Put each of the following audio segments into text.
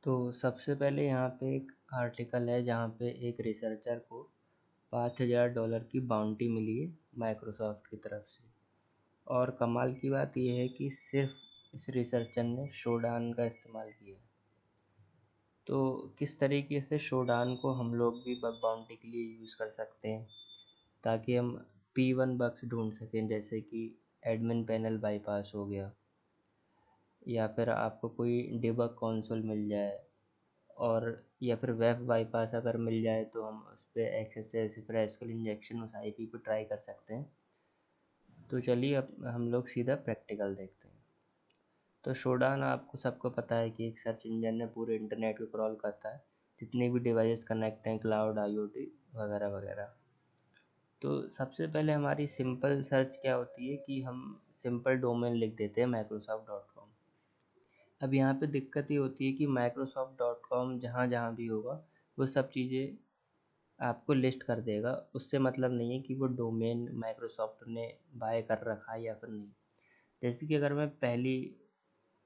तो सबसे पहले यहाँ पे एक आर्टिकल है जहाँ पे एक रिसर्चर को $5000 की बाउंटी मिली है माइक्रोसॉफ्ट की तरफ से। और कमाल की बात यह है कि सिर्फ इस रिसर्चर ने शोडान का इस्तेमाल किया है। तो किस तरीके से शोडान को हम लोग भी बग बाउंटी के लिए यूज़ कर सकते हैं ताकि हम P1 बग्स ढूंढ सकें, जैसे कि एडमिन पैनल बाईपास हो गया, या फिर आपको कोई डिबग कंसोल मिल जाए, और या फिर वेब बाईपास अगर मिल जाए तो हम उस पर एक्सेस या फिर एसक्यूएल इंजेक्शन उस आईपी पे ट्राई कर सकते हैं। तो चलिए अब हम लोग सीधा प्रैक्टिकल देखते हैं। तो शोडान आपको सबको पता है कि एक सर्च इंजन है, पूरे इंटरनेट को क्रॉल करता है, जितने भी डिवाइसेस कनेक्ट हैं, क्लाउड, आईओटी वगैरह वगैरह। तो सबसे पहले हमारी सिंपल सर्च क्या होती है कि हम सिंपल डोमेन लिख देते हैं microsoft.com। अब यहाँ पे दिक्कत ये होती है कि microsoft.com जहाँ जहाँ भी होगा वो सब चीज़ें आपको लिस्ट कर देगा। उससे मतलब नहीं है कि वो डोमेन माइक्रोसॉफ्ट ने बाय कर रखा है या फिर नहीं। जैसे कि अगर मैं पहली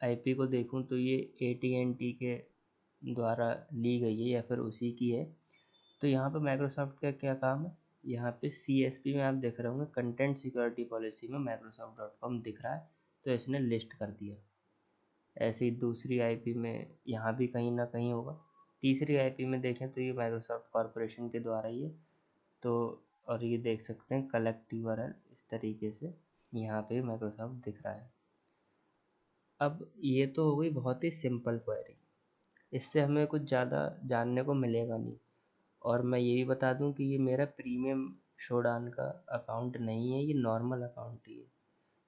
आईपी को देखूं तो ये AT&T के द्वारा ली गई है या फिर उसी की है। तो यहाँ पे माइक्रोसॉफ्ट का क्या काम है, यहाँ पे CSP में आप देख रहे होंगे, कंटेंट सिक्योरिटी पॉलिसी में microsoft.com दिख रहा है, तो इसने लिस्ट कर दिया। ऐसे ही दूसरी आईपी में यहाँ भी कहीं ना कहीं होगा। तीसरी आईपी में देखें तो ये माइक्रोसॉफ्ट कॉरपोरेशन के द्वारा ही है। तो और ये देख सकते हैं कलेक्टिव URL, इस तरीके से यहाँ पे माइक्रोसॉफ्ट दिख रहा है। अब ये तो हो गई बहुत ही सिंपल क्वेरी, इससे हमें कुछ ज़्यादा जानने को मिलेगा नहीं। और मैं ये भी बता दूं कि ये मेरा प्रीमियम शोडान का अकाउंट नहीं है, ये नॉर्मल अकाउंट ही है।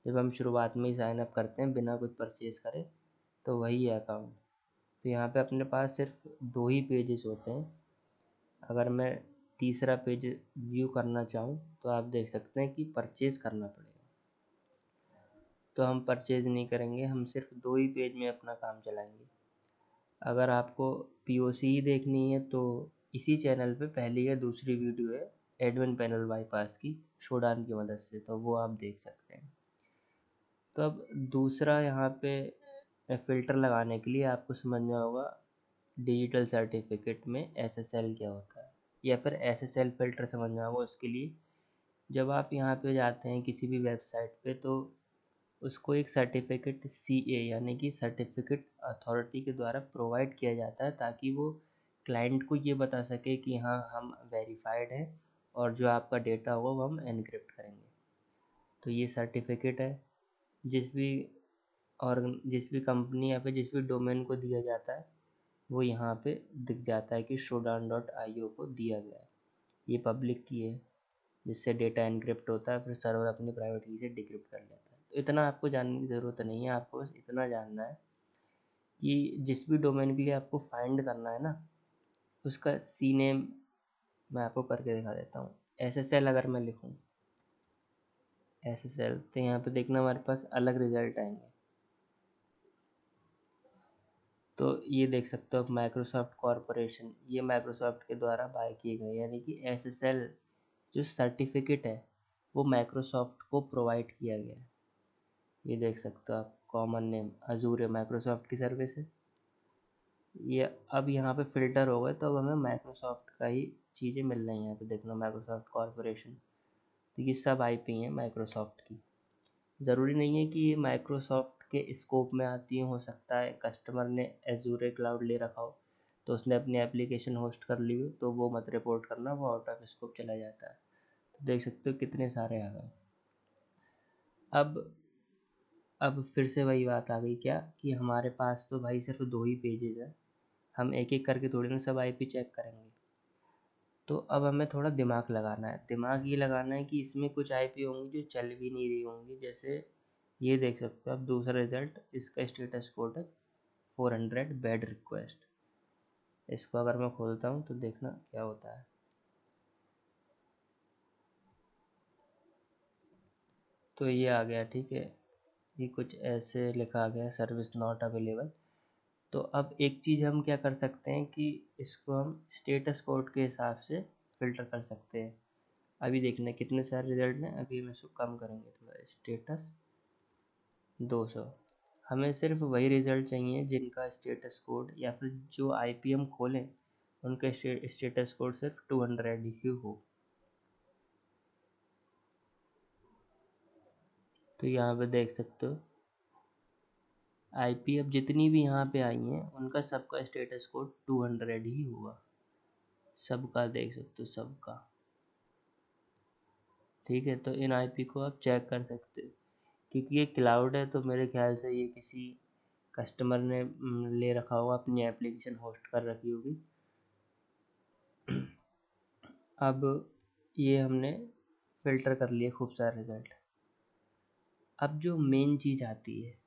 जब हम शुरुआत में ही साइन अप करते हैं बिना कुछ परचेज़ करे, तो वही है अकाउंट। तो यहाँ पे अपने पास सिर्फ 2 ही पेजेस होते हैं। अगर मैं तीसरा पेज व्यू करना चाहूँ तो आप देख सकते हैं कि परचेज़ करना पड़ेगा। तो हम परचेज़ नहीं करेंगे, हम सिर्फ 2 ही पेज में अपना काम चलाएंगे। अगर आपको POC ही देखनी है तो इसी चैनल पे पहली या दूसरी वीडियो है एडमिन पैनल बाईपास की शोडान की मदद से, तो वो आप देख सकते हैं। तो अब दूसरा यहाँ पे फ़िल्टर लगाने के लिए आपको समझना होगा डिजिटल सर्टिफिकेट में SSL क्या होता है, या फिर SSL फ़िल्टर समझना होगा। उसके लिए जब आप यहाँ पे जाते हैं किसी भी वेबसाइट पे, तो उसको एक सर्टिफिकेट CA यानी कि सर्टिफिकेट अथॉरिटी के द्वारा प्रोवाइड किया जाता है, ताकि वो क्लाइंट को ये बता सके कि हाँ हम वेरीफाइड हैं और जो आपका डेटा होगा वो हम एनक्रिप्ट करेंगे। तो ये सर्टिफिकेट है जिस भी कंपनी या फिर जिस भी डोमेन को दिया जाता है, वो यहाँ पे दिख जाता है कि shodan.io को दिया गया है। ये पब्लिक की है, जिससे डेटा एनक्रिप्ट होता है, फिर सर्वर अपनी प्राइवेट की से डिक्रिप्ट कर लेता है। तो इतना आपको जानने की ज़रूरत नहीं है, आपको बस इतना जानना है कि जिस भी डोमेन के लिए आपको फाइंड करना है ना, उसका CNAME मैं आपको करके दिखा देता हूँ। SSL अगर मैं लिखूँ SSL, तो यहाँ पे देखना हमारे पास अलग रिजल्ट आएंगे। तो ये देख सकते हो आप, माइक्रोसॉफ्ट कॉरपोरेशन, ये माइक्रोसॉफ्ट के द्वारा बाय किए गए, यानी कि SSL जो सर्टिफिकेट है वो माइक्रोसॉफ्ट को प्रोवाइड किया गया है। ये देख सकते हो आप, कॉमन नेम अजूर है, माइक्रोसॉफ्ट की सर्विस है ये। अब यहाँ पे फ़िल्टर हो गए, तो अब हमें माइक्रोसॉफ्ट का ही चीज़ें मिल रही हैं। यहाँ पे देखना माइक्रोसॉफ्ट कॉरपोरेशन, तो ये सब आईपी हैं माइक्रोसॉफ्ट की। ज़रूरी नहीं है कि ये माइक्रोसॉफ्ट के स्कोप में आती हैं, हो सकता है कस्टमर ने एजूर क्लाउड ले रखा हो, तो उसने अपनी एप्लीकेशन होस्ट कर ली हो, तो वो मत रिपोर्ट करना, वो आउट ऑफ स्कोप चला जाता है। तो देख सकते हो कितने सारे आ गए। अब फिर से वही बात आ गई क्या कि हमारे पास तो भाई सिर्फ 2 ही पेजेस हैं, हम एक एक करके थोड़ी ना सब आईपी चेक करेंगे। तो अब हमें थोड़ा दिमाग लगाना है। दिमाग ये लगाना है कि इसमें कुछ आईपी होंगी जो चल भी नहीं रही होंगी। जैसे ये देख सकते हो आप, दूसरा रिजल्ट, इसका स्टेटस कोड है 400 बैड रिक्वेस्ट। इसको अगर मैं खोलता हूँ तो देखना क्या होता है। तो ये आ गया, ठीक है, ये कुछ ऐसे लिखा गया, सर्विस नॉट अवेलेबल। तो अब एक चीज़ हम क्या कर सकते हैं कि इसको हम स्टेटस कोड के हिसाब से फ़िल्टर कर सकते हैं। अभी देखना कितने सारे रिजल्ट हैं, अभी हम इसको कम करेंगे थोड़ा, स्टेटस 200। हमें सिर्फ वही रिज़ल्ट चाहिए जिनका स्टेटस कोड या फिर जो आईपी हम खोलें उनका स्टेटस कोड सिर्फ 200 ही हो। तो यहाँ पे देख सकते हो आईपी अब जितनी भी यहाँ पे आई हैं उनका सबका स्टेटस कोड 200 ही होगा। सबका देख सकते हो, सबका। ठीक है, तो इन आईपी को आप चेक कर सकते हो। क्योंकि ये क्लाउड है तो मेरे ख्याल से ये किसी कस्टमर ने ले रखा होगा, अपनी एप्लीकेशन होस्ट कर रखी होगी। अब ये हमने फ़िल्टर कर लिए खूब सारे रिज़ल्ट। अब जो मेन चीज़ आती है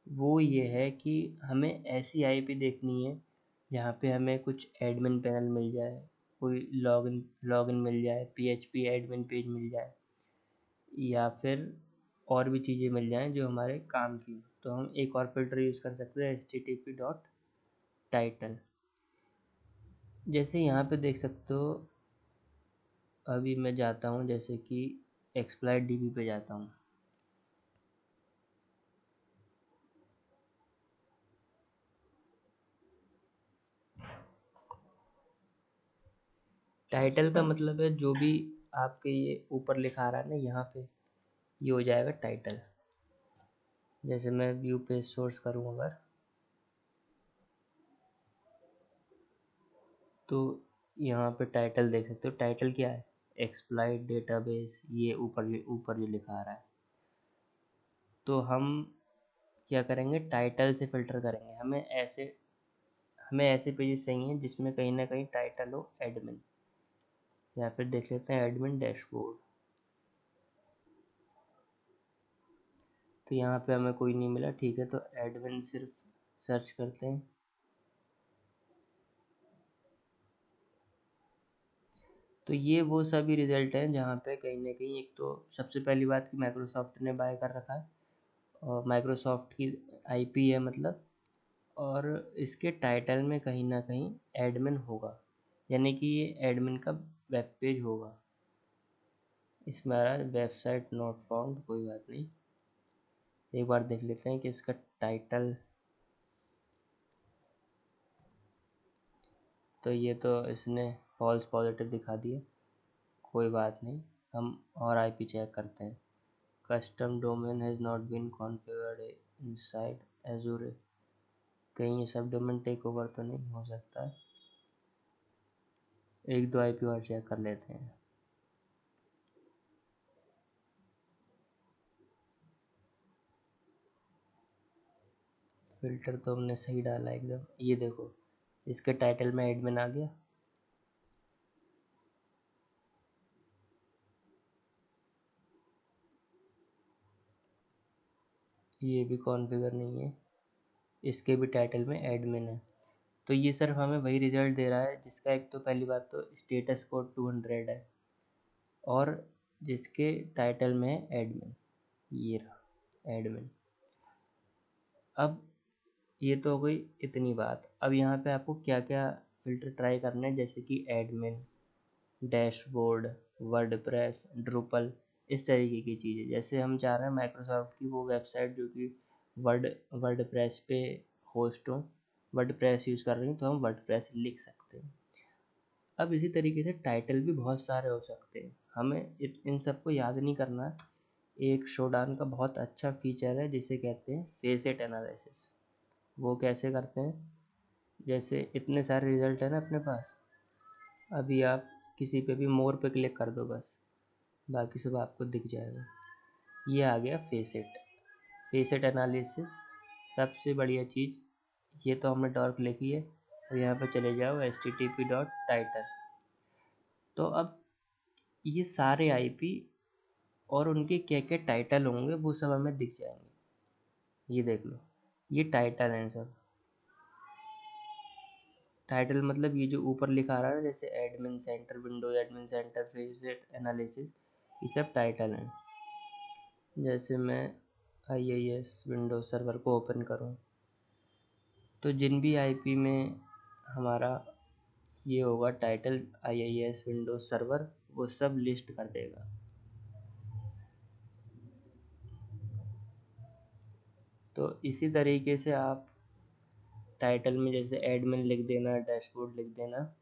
वो ये है कि हमें ऐसी आईपी देखनी है जहाँ पे हमें कुछ एडमिन पैनल मिल जाए, कोई लॉगिन मिल जाए, पीएचपी एडमिन पेज मिल जाए, या फिर और भी चीज़ें मिल जाएं जो हमारे काम की। तो हम एक और फ़िल्टर यूज़ कर सकते हैं, http.title। जैसे यहाँ पे देख सकते हो, अभी मैं जाता हूँ जैसे कि एक्सप्लॉइट डीबी पे जाता हूँ। टाइटल का मतलब है जो भी आपके ये ऊपर लिखा आ रहा है ना, यहाँ पे ये हो जाएगा टाइटल। जैसे मैं व्यू पेज सोर्स करूँ अगर, तो यहाँ पे टाइटल देख सकते हो। टाइटल क्या है? एक्सप्लॉइट डेटाबेस, ये ऊपर जो लिखा आ रहा है। तो हम क्या करेंगे, टाइटल से फ़िल्टर करेंगे। हमें ऐसे पेजेस चाहिए जिसमें कहीं ना कहीं टाइटल हो एडमिन, या फिर देख लेते हैं एडमिन डैशबोर्ड। तो यहाँ पे हमें कोई नहीं मिला, ठीक है, तो एडमिन सिर्फ सर्च करते हैं। तो ये वो सभी रिज़ल्ट हैं जहाँ पे कहीं ना कहीं, एक तो सबसे पहली बात कि माइक्रोसॉफ्ट ने बाय कर रखा है और माइक्रोसॉफ्ट की आईपी है मतलब, और इसके टाइटल में कहीं ना कहीं एडमिन होगा, यानी कि ये एडमिन का वेब पेज होगा। इसमें आ रहा है वेबसाइट नॉट फाउंड, कोई बात नहीं। एक बार देख लेते हैं कि इसका टाइटल, तो ये तो इसने फॉल्स पॉजिटिव दिखा दिया, कोई बात नहीं। हम और आईपी चेक करते हैं। Custom domain has not been configured inside Azure. कहीं ये सब डोमेन टेक ओवर तो नहीं हो सकता है। एक दो आईपी और चेक कर लेते हैं। फ़िल्टर तो हमने सही डाला एकदम। ये देखो, इसके टाइटल में एडमिन आ गया। ये भी कॉन्फ़िगर नहीं है, इसके भी टाइटल में एडमिन है। तो ये सिर्फ हमें वही रिज़ल्ट दे रहा है जिसका, एक तो पहली बात तो स्टेटस कोड 200 है, और जिसके टाइटल में है एडमिन, ये रहा एडमिन। अब ये तो हो गई इतनी बात। अब यहाँ पे आपको क्या क्या फ़िल्टर ट्राई करने हैं, जैसे कि एडमिन, डैशबोर्ड, वर्डप्रेस, ड्रुपल, इस तरीके की चीज़ें। जैसे हम चाह रहे हैं माइक्रोसॉफ्ट की वो वेबसाइट जो कि वर्डप्रेस पे होस्ट हो, वर्डप्रेस यूज़ कर रही हैं, तो हम वर्डप्रेस लिख सकते हैं। अब इसी तरीके से टाइटल भी बहुत सारे हो सकते हैं, हमें इन सबको याद नहीं करना है। एक शोडान का बहुत अच्छा फीचर है जिसे कहते हैं फेसेट एनालिसिस। वो कैसे करते हैं, जैसे इतने सारे रिज़ल्ट हैं ना अपने पास, अभी आप किसी पे भी मोर पे क्लिक कर दो बस, बाकी सब आपको दिख जाएगा। ये आ गया फेसेट। फेसेट एनालिसिस सबसे बढ़िया चीज़। ये तो हमने डॉर्क लिखी है, और यहाँ पे चले जाओ http.title। तो अब ये सारे आईपी और उनके क्या क्या टाइटल होंगे वो सब हमें दिख जाएंगे। ये देख लो, ये टाइटल हैं सब। टाइटल मतलब ये जो ऊपर लिखा रहा है जैसे admin centre, Windows admin centre, facet analysis, ये सब टाइटल हैं। जैसे मैं IIS विंडोज सर्वर को ओपन करूं, तो जिन भी आईपी में हमारा ये होगा टाइटल IIS विंडोज सर्वर, वो सब लिस्ट कर देगा। तो इसी तरीके से आप टाइटल में जैसे एडमिन लिख देना, डैशबोर्ड लिख देना,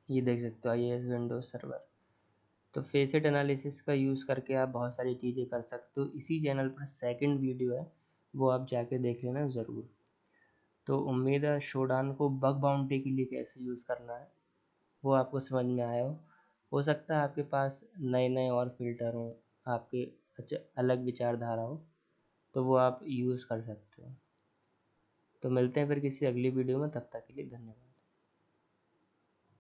ये देख सकते हो IIS विंडोज सर्वर। तो फेसेट एनालिसिस का यूज़ करके आप बहुत सारी चीज़ें कर सकते हो। इसी चैनल पर सेकंड वीडियो है, वो आप जाके देख लेना ज़रूर। तो उम्मीद है शोडान को बग बाउंटी के लिए कैसे यूज़ करना है वो आपको समझ में आया हो सकता है आपके पास नए नए और फिल्टर हों, आपके अच्छा अलग विचारधारा हो, तो वो आप यूज़ कर सकते हो। तो मिलते हैं फिर किसी अगली वीडियो में, तब तक के लिए धन्यवाद।